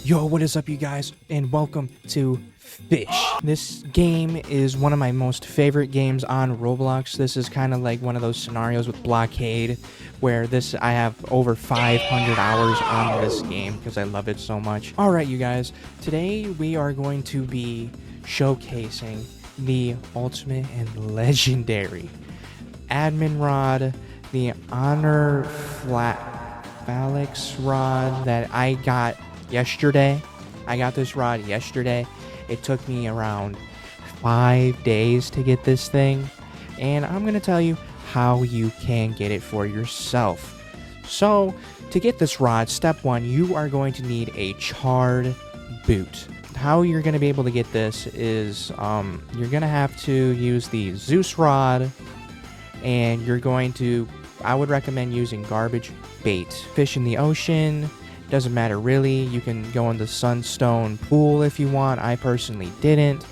Yo, what is up, you guys, and welcome to Fish. This game is one of my most favorite games on Roblox. This is kind of like one of those scenarios with Blockade, where I have over 500 hours on this game because I love it so much. Alright, you guys, today we are going to be showcasing the ultimate and legendary admin rod, the onirifalx rod that I got yesterday. I got this rod yesterday. It took me around 5 days to get this thing, and I'm going to tell you how you can get it for yourself. So, to get this rod, step one, you are going to need a charred boot. How you're going to be able to get this is you're going to have to use the Zeus rod, and you're going to, I would recommend using garbage bait. Fish in the ocean, doesn't matter really. You can go in the Sunstone pool if you want. I personally didn't.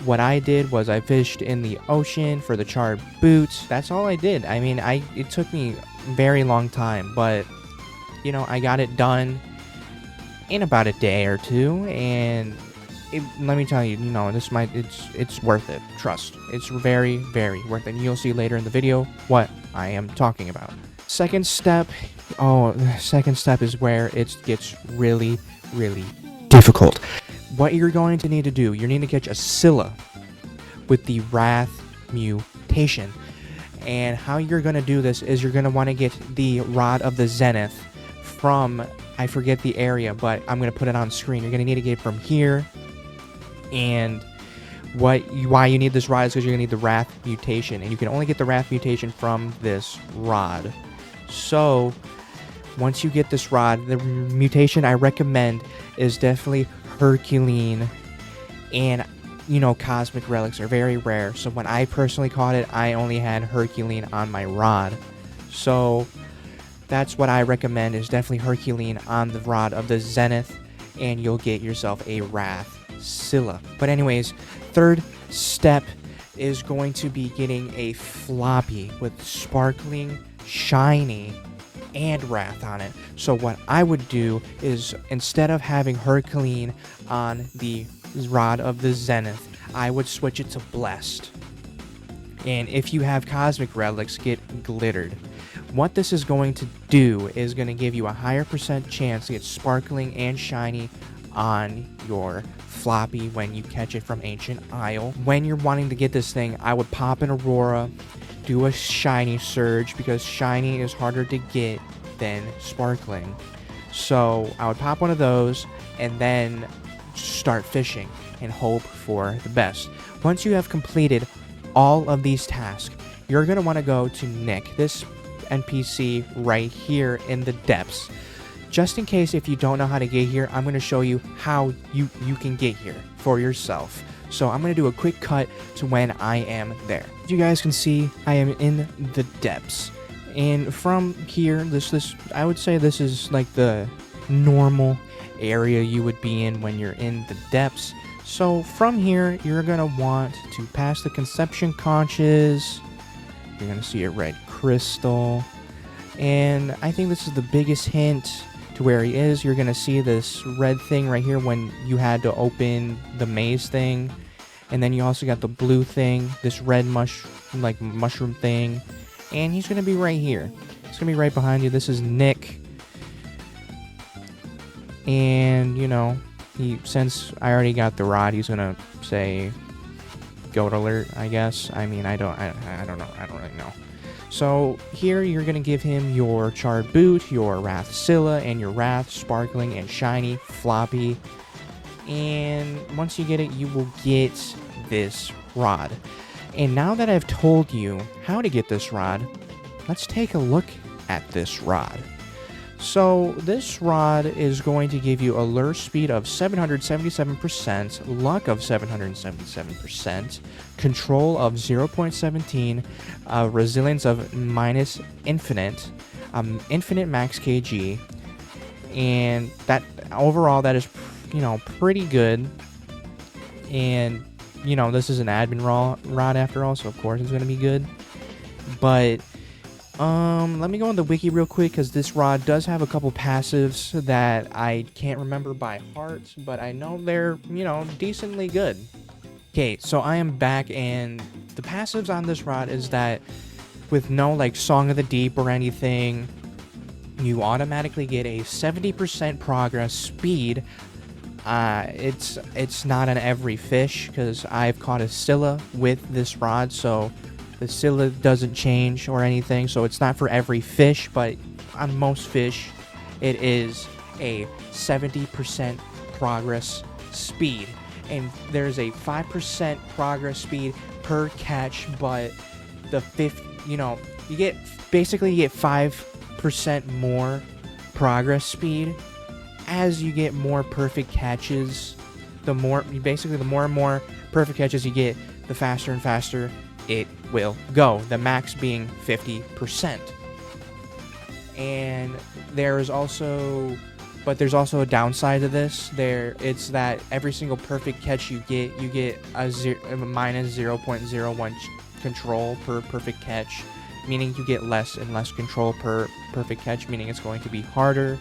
What I did was I fished in the ocean for the charred boots. That's all I did. I mean, it took me a very long time, but you know, I got it done in about a day or two, and let me tell you, you know, it's worth it. Trust. It's very, very worth it. And you'll see later in the video what I am talking about. Second step is where it gets really, really difficult. What you're going to need to do, you need to catch a Scylla with the Wrath mutation. And how you're going to do this is you're going to want to get the Rod of the Zenith from, I forget the area, but I'm going to put it on screen. You're going to need to get it from here. And why you need this rod is because you're going to need the Wrath mutation. And you can only get the Wrath mutation from this rod. So, once you get this rod, the mutation I recommend is definitely Herculean, and, you know, cosmic relics are very rare. So when I personally caught it, I only had Herculean on my rod. So, that's what I recommend, is definitely Herculean on the Rod of the Zenith, and you'll get yourself a Wrath Scylla. But anyways, third step is going to be getting a floppy with sparkling, shiny, and Wrath on it. So what I would do is, instead of having Herculean on the Rod of the Zenith, I would switch it to Blessed. And if you have cosmic relics, get glittered. What this is going to do is going to give you a higher % chance to get sparkling and shiny on your floppy when you catch it from Ancient Isle. When you're wanting to get this thing, I would pop an Aurora, do a shiny surge, because shiny is harder to get than sparkling. So I would pop one of those and then start fishing and hope for the best. Once you have completed all of these tasks, you're going to want to go to Nick, this NPC right here in the depths. Just in case if you don't know how to get here, I'm going to show you how you can get here for yourself. So I'm going to do a quick cut to when I am there. As you guys can see, I am in the depths. And from here, I would say this is like the normal area you would be in when you're in the depths. So from here, you're going to want to pass the Conception Conches. You're going to see a red crystal. And I think this is the biggest hint to where he is. You're going to see this red thing right here when you had to open the maze thing. And then you also got the blue thing, this red mushroom thing. And he's going to be right here. He's going to be right behind you. This is Nick. And, you know, since I already got the rod, he's going to say goat alert, I guess. I mean, I don't know. I don't really know. So here you're going to give him your charred boot, your Wrath Scylla, and your Wrath sparkling and shiny floppy. And once you get it, you will get this rod. And now that I've told you how to get this rod, let's take a look at this rod. So this rod is going to give you a lure speed of 777%, luck of 777%, control of 0.17, resilience of minus infinite, infinite max kg, and that overall that is, you know, pretty good. And you know, this is an admin rod after all, so of course it's going to be good. But Let me go on the wiki real quick, because this rod does have a couple passives that I can't remember by heart, but I know they're, decently good. Okay, so I am back, and the passives on this rod is that with no, like, Song of the Deep or anything, you automatically get a 70% progress speed. It's not on every fish, because I've caught a Scylla with this rod, so the Scylla doesn't change or anything, so it's not for every fish, but on most fish, it is a 70% progress speed. And there's a 5% progress speed per catch, but the fifth, you get 5% more progress speed as you get more perfect catches. The more and more perfect catches you get, the faster and faster it will go. The max being 50%. And there's also a downside to this. It's that every single perfect catch you get a minus 0.01 control per perfect catch, meaning you get less and less control per perfect catch, meaning it's going to be harder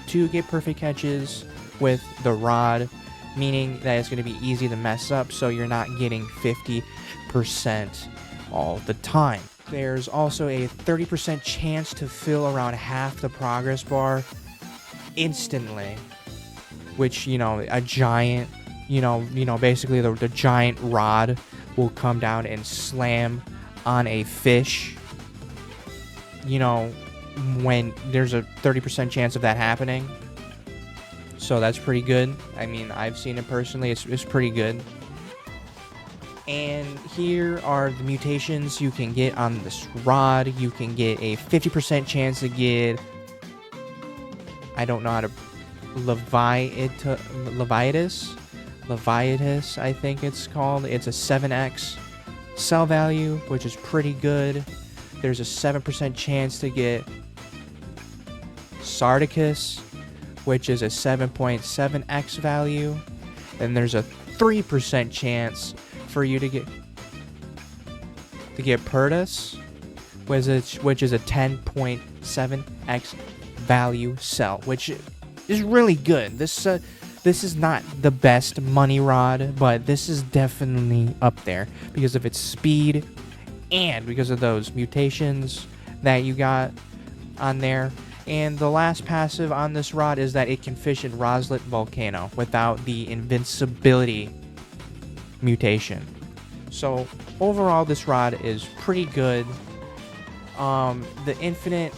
to get perfect catches with the rod, meaning that it's going to be easy to mess up, so you're not getting 50% all the time. There's also a 30% chance to fill around half the progress bar instantly, which, a giant, basically the giant rod will come down and slam on a fish, when there's a 30% chance of that happening. So that's pretty good. I mean, I've seen it personally. It's pretty good. And here are the mutations you can get on this rod. You can get a 50% chance to get, I don't know how to, Leviatus, I think it's called. It's a 7x cell value, which is pretty good. There's a 7% chance to get Sardicus, which is a 7.7x value. Then there's a 3% chance for you to get Purtus, which is a 10.7x value cell, which is really good. This is not the best money rod, but this is definitely up there because of its speed and because of those mutations that you got on there. And the last passive on this rod is that it can fish in Roslet Volcano without the invincibility mutation. So overall, this rod is pretty good. The infinite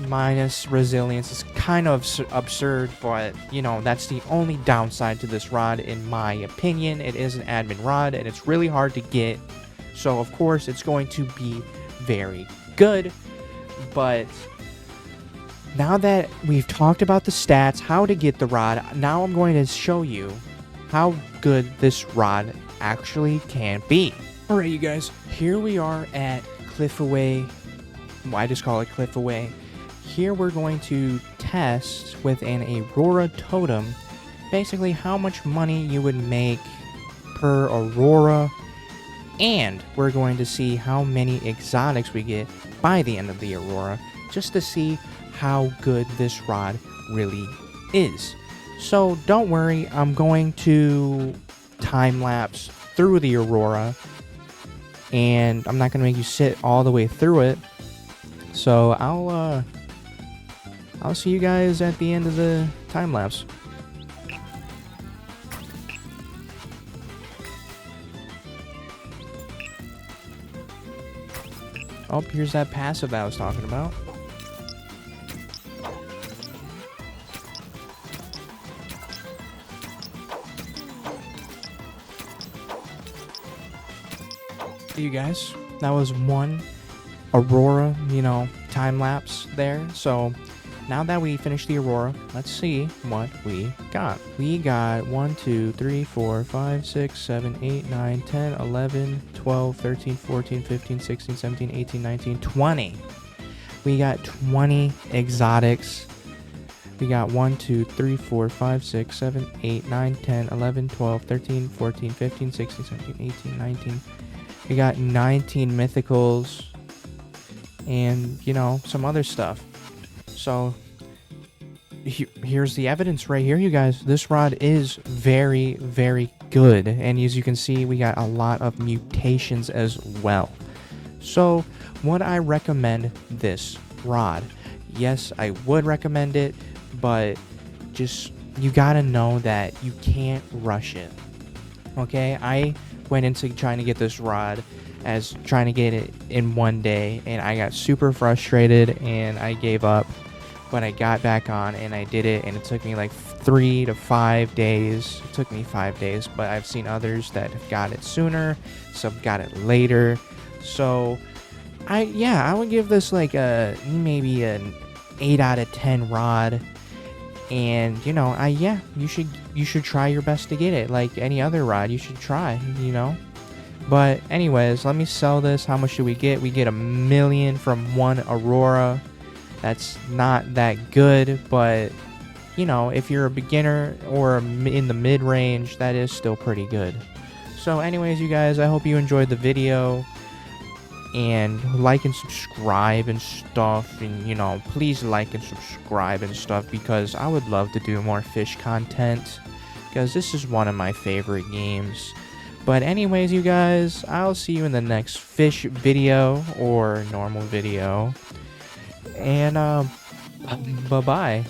minus resilience is kind of absurd, but that's the only downside to this rod in my opinion. It is an admin rod and it's really hard to get, so of course it's going to be very good. But now that we've talked about the stats, how to get the rod, now I'm going to show you how good this rod actually can be. Alright, you guys, here we are at Cliffaway. I just call it Cliffaway. Here we're going to test with an Aurora Totem basically how much money you would make per Aurora, and we're going to see how many exotics we get by the end of the Aurora, just to see how good this rod really is. So don't worry, I'm going to time-lapse through the Aurora, and I'm not going to make you sit all the way through it. So I'll see you guys at the end of the time-lapse. Oh, here's that passive that I was talking about. You guys, that was one Aurora, time lapse there. So now that we finished the Aurora, let's see what we got. We got 1, 2, 3, 4, 5, 6, 7, 8, 9, 10, 11, 12, 13, 14, 15, 16, 17, 18, 19, 20. We got 20 exotics. We got 1, 2, 3, 4, 5, 6, 7, 8, 9, 10, 11, 12, 13, 14, 15, 16, 17, 18, 19. We got 19 mythicals. and some other stuff. So here's the evidence right here, you guys. This rod is very, very good, and as you can see, we got a lot of mutations as well. So would I recommend this rod? Yes, I would recommend it, but just you gotta know that you can't rush it. Okay, I went into trying to get this rod as trying to get it in one day, and I got super frustrated and I gave up. But I got back on and I did it, and it took me like 3 to 5 days. It took me 5 days, but I've seen others that have got it sooner, some got it later. So I would give this like maybe an 8 out of 10 rod. And you should try your best to get it like any other rod. You should try. But anyways, let me sell this. How much do we get? We get 1,000,000 from one Aurora. That's not that good, but if you're a beginner or in the mid-range, that is still pretty good. So anyways, you guys, I hope you enjoyed the video, and like and subscribe and stuff, and please like and subscribe and stuff, because I would love to do more fish content, because this is one of my favorite games. But anyways, you guys, I'll see you in the next fish video or normal video. And bye-bye.